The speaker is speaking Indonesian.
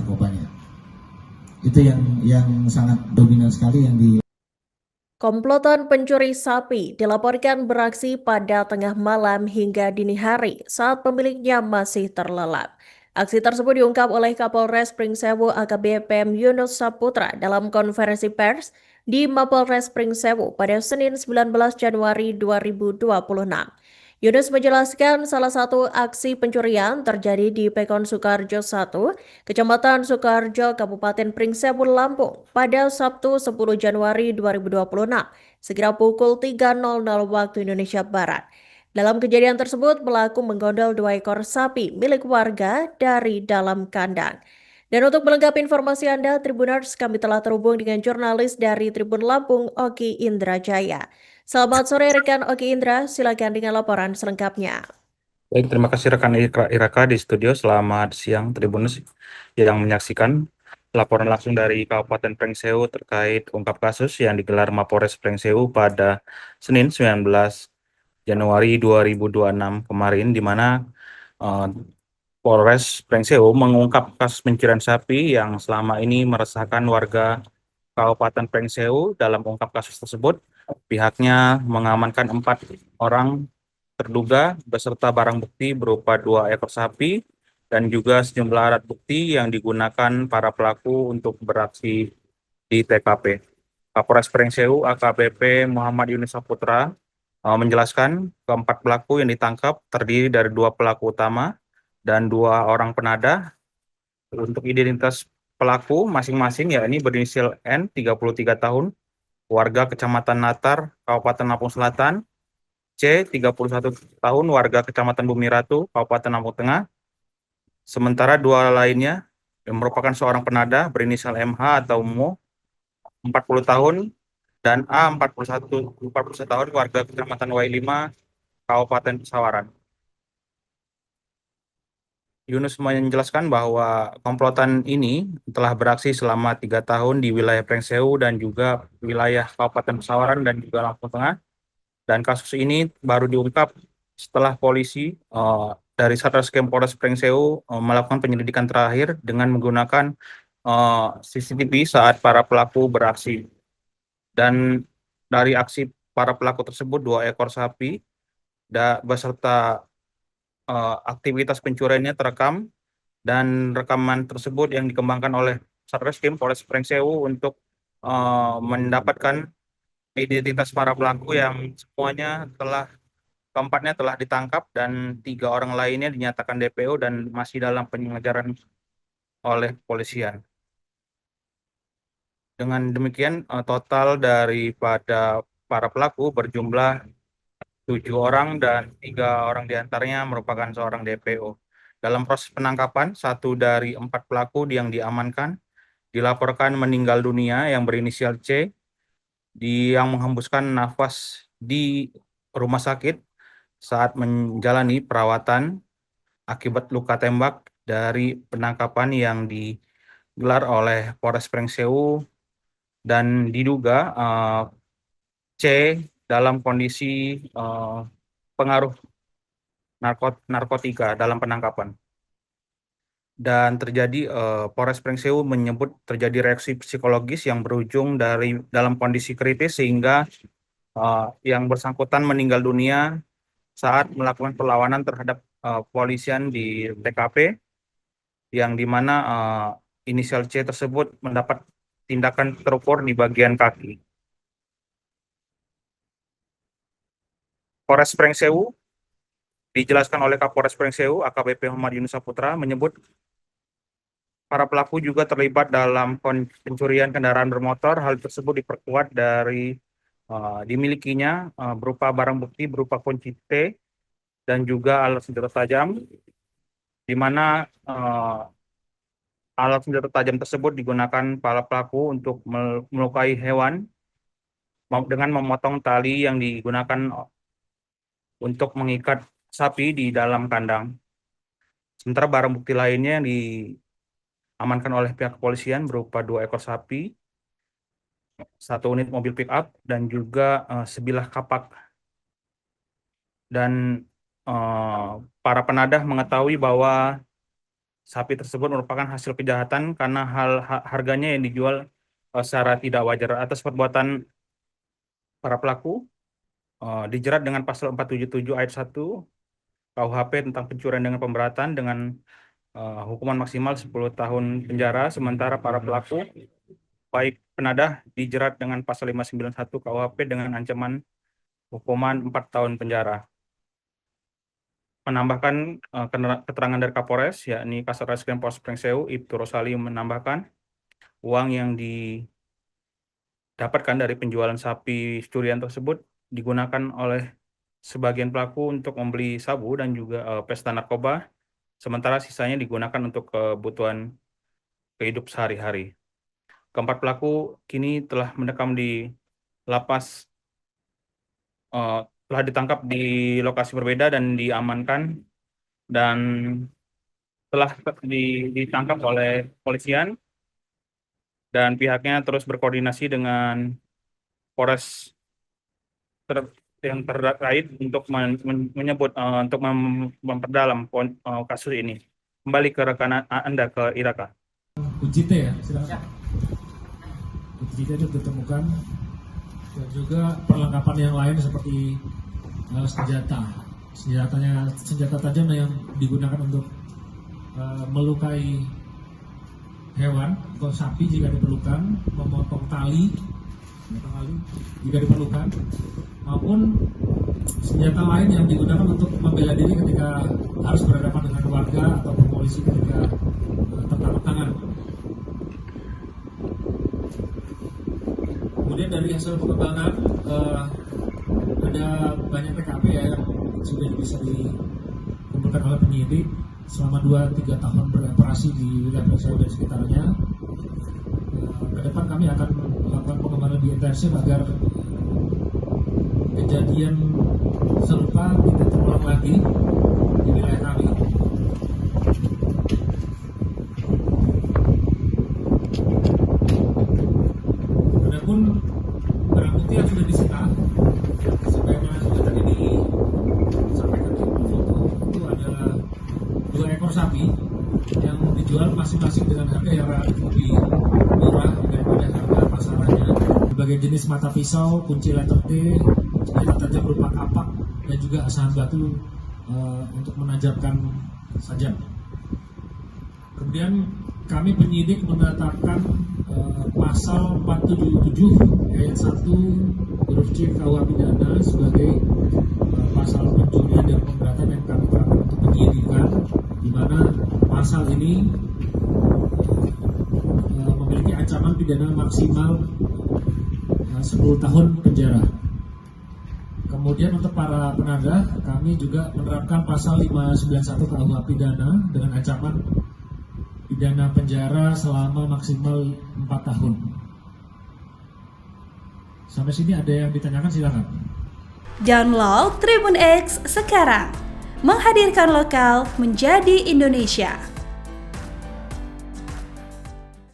narkobanya. Itu yang sangat dominan sekali yang di. Komplotan pencuri sapi dilaporkan beraksi pada tengah malam hingga dini hari saat pemiliknya masih terlelap. Aksi tersebut diungkap oleh Kapolres Pringsewu AKBP Yunus Saputra dalam konferensi pers di Mapolres Pringsewu pada Senin 19 Januari 2026. Yunus menjelaskan salah satu aksi pencurian terjadi di Pekon Sukarjo 1, Kecamatan Sukarjo, Kabupaten Pringsewu, Lampung pada Sabtu 10 Januari 2026, sekira pukul 3.00 waktu Indonesia Barat. Dalam kejadian tersebut, pelaku menggondol 2 ekor sapi milik warga dari dalam kandang. Dan untuk melengkapi informasi Anda, Tribuners, kami telah terhubung dengan jurnalis dari Tribun Lampung, Oki Indrajaya. Selamat sore rekan Oki Indra, silakan dengan laporan selengkapnya. Baik, terima kasih rekan Iraka di studio. Selamat siang Tribuners yang menyaksikan laporan langsung dari Kabupaten Pringsewu terkait ungkap kasus yang digelar Mapolres Pringsewu pada Senin 19 Januari 2026 kemarin, di mana Polres Pringsewu mengungkap kasus pencurian sapi yang selama ini meresahkan warga Kabupaten Pringsewu. Dalam ungkap kasus tersebut, pihaknya mengamankan 4 orang terduga beserta barang bukti berupa 2 ekor sapi dan juga sejumlah alat bukti yang digunakan para pelaku untuk beraksi di TKP. Kapolres Pringsewu AKBP Muhammad Yunus Saputra menjelaskan keempat pelaku yang ditangkap terdiri dari 2 pelaku utama dan 2 orang penadah. Untuk identitas pelaku masing-masing yakni berinisial N, 33 tahun, warga Kecamatan Natar, Kabupaten Lampung Selatan, C, 31 tahun, warga Kecamatan Bumi Ratu, Kabupaten Lampung Tengah. Sementara 2 lainnya yang merupakan seorang penadah berinisial MH atau Mo, 40 tahun, dan A, 41 tahun, warga Kecamatan Y5, Kabupaten Pesawaran. Yunus menjelaskan bahwa komplotan ini telah beraksi selama 3 tahun di wilayah Pringsewu dan juga wilayah Kabupaten Pesawaran dan juga Lampung Tengah. Dan kasus ini baru diungkap setelah polisi dari Satreskrim Polres Pringsewu melakukan penyelidikan terakhir dengan menggunakan CCTV saat para pelaku beraksi. Dan dari aksi para pelaku tersebut, 2 ekor sapi beserta aktivitas pencuriannya terekam, dan rekaman tersebut yang dikembangkan oleh Satreskrim Polres Pringsewu untuk mendapatkan identitas para pelaku yang keempatnya telah ditangkap dan 3 orang lainnya dinyatakan DPO dan masih dalam pengejaran oleh kepolisian. Dengan demikian, total daripada para pelaku berjumlah 7 orang dan 3 orang diantaranya merupakan seorang DPO. Dalam proses penangkapan, 1 dari 4 pelaku yang diamankan dilaporkan meninggal dunia yang berinisial C, yang menghembuskan nafas di rumah sakit saat menjalani perawatan akibat luka tembak dari penangkapan yang digelar oleh Polres Pringsewu, dan diduga C dalam kondisi pengaruh narkotika dalam penangkapan. Dan Polres Pringsewu menyebut terjadi reaksi psikologis yang berujung dalam kondisi kritis sehingga yang bersangkutan meninggal dunia saat melakukan perlawanan terhadap polisian di TKP, yang dimana inisial C tersebut mendapat tindakan terukur di bagian kaki. Polres Pringsewu dijelaskan oleh Kapolres Pringsewu AKBP Muhammad Yunus Saputra menyebut para pelaku juga terlibat dalam pencurian kendaraan bermotor. Hal tersebut diperkuat dari dimilikinya berupa barang bukti berupa kunci T dan juga alat senjata tajam, di mana alat senjata tajam tersebut digunakan para pelaku untuk melukai hewan dengan memotong tali yang digunakan untuk mengikat sapi di dalam kandang. Sementara barang bukti lainnya yang diamankan oleh pihak kepolisian berupa 2 ekor sapi, 1 unit mobil pick up, dan juga sebilah kapak. Dan para penadah mengetahui bahwa sapi tersebut merupakan hasil kejahatan karena harganya yang dijual secara tidak wajar. Atas perbuatan para pelaku dijerat dengan pasal 477 ayat 1 KUHP tentang pencurian dengan pemberatan dengan hukuman maksimal 10 tahun penjara, sementara para pelaku baik penadah dijerat dengan pasal 591 KUHP dengan ancaman hukuman 4 tahun penjara. Menambahkan keterangan dari Kapolres, yakni Kasat Reskrim Polres Pringsewu, Ibtu Rosali, menambahkan uang yang didapatkan dari penjualan sapi curian tersebut digunakan oleh sebagian pelaku untuk membeli sabu dan juga pesta narkoba, sementara sisanya digunakan untuk kebutuhan kehidup sehari-hari. Keempat pelaku kini telah mendekam di lapas, telah ditangkap di lokasi berbeda dan diamankan, dan telah ditangkap oleh polisian, dan pihaknya terus berkoordinasi dengan Polres yang terkait untuk menyebut untuk memperdalam kasus ini. Kembali ke rekan Anda, ke Iraka. UJT ya, silakan. UJT itu ditemukan, dan juga perlengkapan yang lain seperti senjata tajam yang digunakan untuk melukai hewan atau sapi jika diperlukan, memotong tali jika diperlukan, maupun senjata lain yang digunakan untuk membela diri ketika harus berhadapan dengan warga atau polisi ketika tertangkap tangan. Kemudian dari hasil pengembangan ada banyak TKP ya yang sudah bisa dikumpulkan oleh penyidik selama 2-3 tahun beroperasi di wilayah Pringsewu dan sekitarnya. Ke depan kami akan melakukan pengembangan lebih intensif agar kejadian serupa tidak terulang lagi di wilayah kami. Adapun barang bukti yang sudah disita, sebagaimana sudah tadi disampaikan di foto, itu adalah 2 ekor sapi yang dijual masing-masing dengan harga yang relatif lebih murah daripada harga pasarannya. Berbagai jenis mata pisau, kunci letter T, senjata tajam berupa kapak, dan juga asahan batu untuk menajamkan sajam. Kemudian kami penyidik menetapkan pasal 477 ayat 1 huruf C KUH pidana sebagai pasal pencurian dan pemberatan yang kami terapkan untuk penyidikan, di mana pasal ini memiliki ancaman pidana maksimal 10 tahun penjara. Kemudian untuk para penadah, kami juga menerapkan pasal 591 KUH pidana dengan ancaman pidana penjara selama maksimal 4 tahun. Sampai sini ada yang ditanyakan, silakan. Download Tribun X sekarang, menghadirkan lokal menjadi Indonesia.